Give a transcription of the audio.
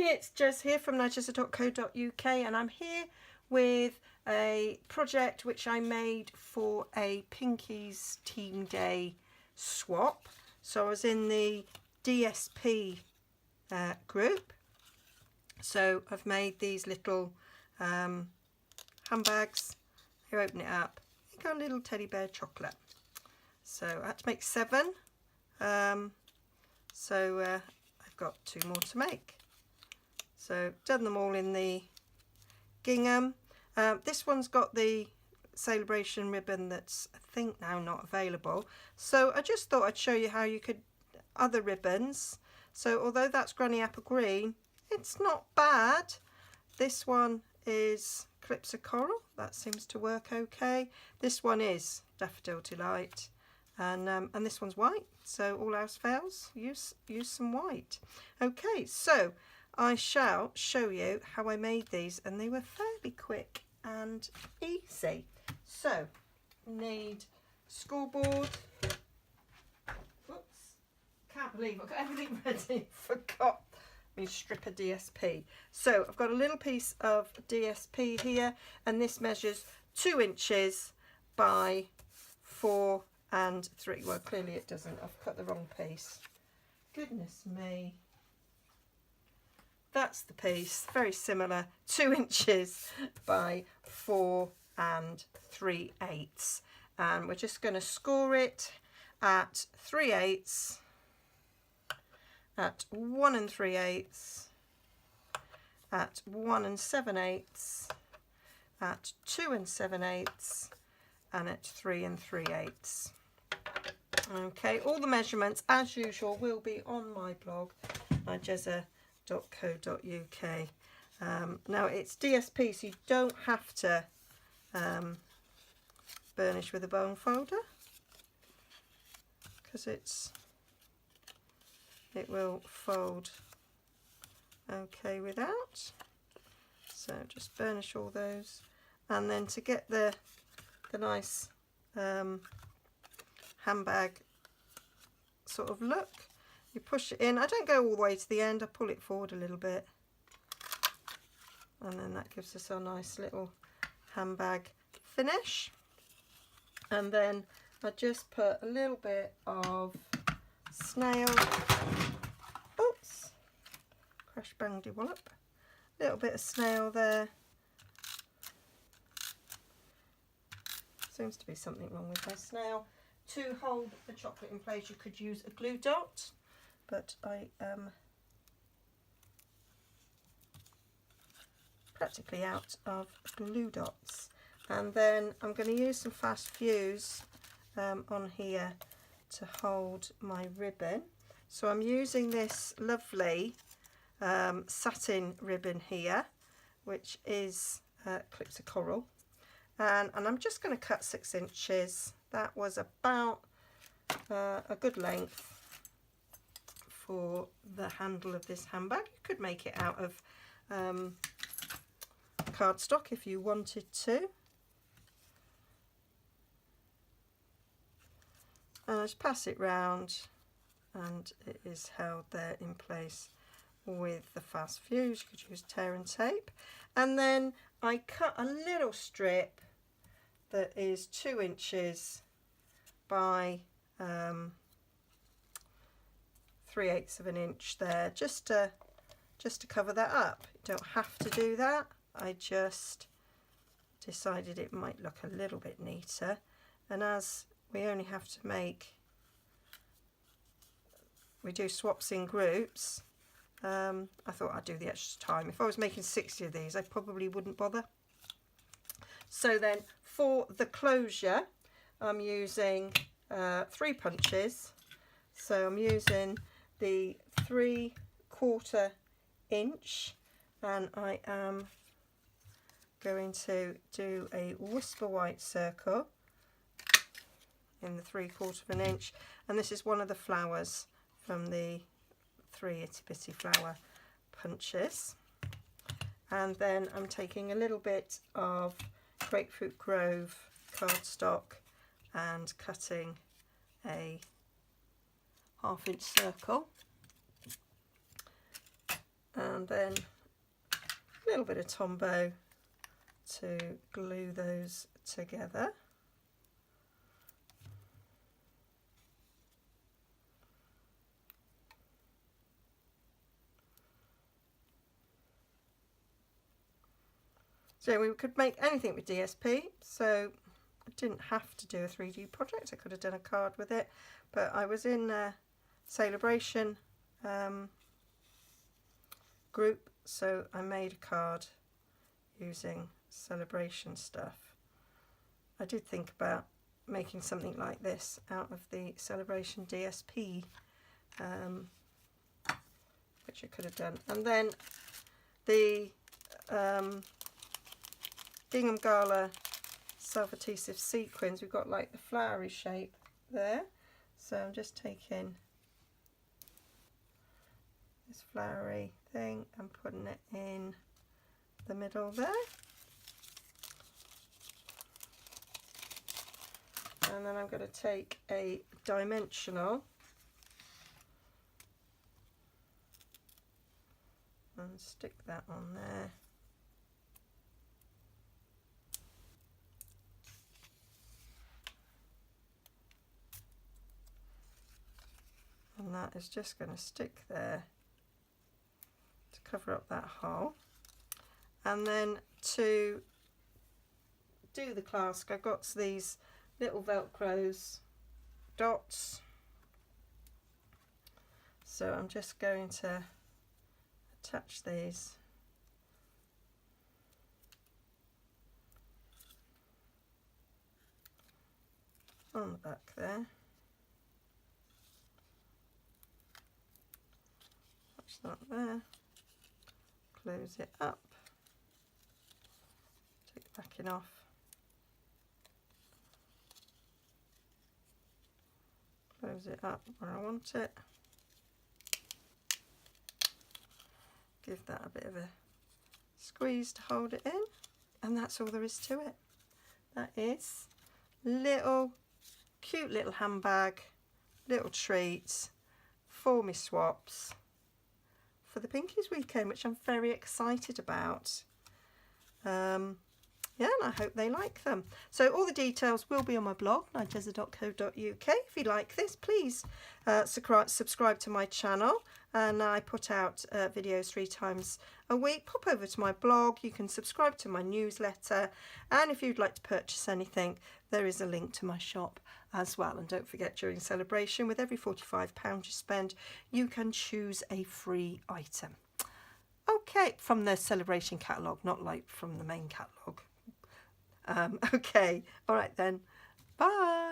it's Jez here from Nigezza.co.uk, and I'm here with a project which I made for a Pinkie's Team Day swap. So I was in the DSP group, so I've made these little handbags. You open it up, you got a little teddy bear chocolate. So I had to make 7, so I've got 2 more to make. So done them all in the gingham. This one's got the celebration ribbon that's I think now not available. So I just thought I'd show you how you could other ribbons. So although that's Granny Apple Green, it's not bad. This one is Calypso Coral. That seems to work okay. This one is Daffodil Delight, and this one's white. So all else fails, use some white. Okay, so I shall show you how I made these, and they were fairly quick and easy. So need scoreboard. Whoops, can't believe I've got everything ready. Forgot my strip of DSP. So I've got a little piece of DSP here, and this measures 2 inches by 4 and 3. Well, clearly it doesn't. I've cut the wrong piece. Goodness me. That's the piece, very similar, 2 inches by 4 and 3/8. And we're just going to score it at 3/8, at 1 3/8, at 1 7/8, at 2 7/8, and at 3 3/8. Okay, all the measurements, as usual, will be on my blog, Nigezza.co.uk. Now it's DSP, so you don't have to burnish with a bone folder, because it will fold okay without. So just burnish all those, and then to get the nice handbag sort of look, you push it in. I don't go all the way to the end, I pull it forward a little bit, and then that gives us our nice little handbag finish. And then I just put a little bit of snail, oops, crash bang de wallop, a little bit of snail there. Seems to be something wrong with my snail. To hold the chocolate in place, you could use a glue dot, but I am practically out of glue dots. And then I'm going to use some fast fuse on here to hold my ribbon. So I'm using this lovely satin ribbon here, which is Calypso Coral, and I'm just going to cut 6 inches. That was about a good length for the handle of this handbag. You could make it out of cardstock if you wanted to. And I just pass it round, and it is held there in place with the fast fuse. You could use tear and tape. And then I cut a little strip that is 2 inches by 3/8 of an inch there, just to cover that up. You don't have to do that. I just decided it might look a little bit neater, and as we only have to we do swaps in groups, I thought I'd do the extra time. If I was making 60 of these, I probably wouldn't bother. So then for the closure, I'm using 3 punches. So I'm using the 3/4 inch, and I am going to do a whisper white circle in the 3/4 of an inch, and this is one of the flowers from the 3 Itty Bitty Flower punches. And then I'm taking a little bit of Grapefruit Grove cardstock and cutting a 1/2 inch circle, and and then a little bit of Tombow to glue those together. So we could make anything with DSP, so I didn't have to do a 3D project. I could have done a card with it, but I was in a celebration group, so I made a card using celebration stuff. I did think about making something like this out of the celebration DSP, which I could have done. And then the Gingham Gala self-adhesive sequins, we've got like the flowery shape there, so I'm just taking this flowery thing and putting it in the middle there, and then I'm going to take a dimensional and stick that on there. And that is just going to stick there to cover up that hole. And then to do the clasp, I've got these little Velcros dots. So I'm just going to attach these on the back there. That there, close it up, take the backing off, close it up where I want it, give that a bit of a squeeze to hold it in, and that's all there is to it. That is cute little handbag, little treats for me swaps for the Pinkies weekend, which I'm very excited about. Yeah, and I hope they like them. So all the details will be on my blog, nigezza.co.uk. If you like this, please subscribe to my channel, and I put out videos 3 times a week. Pop over to my blog, you can subscribe to my newsletter, and if you'd like to purchase anything, there is a link to my shop as well. And don't forget, during celebration, with every £45 you spend, you can choose a free item. Okay, from the celebration catalogue, not like from the main catalogue. Okay, all right then, bye.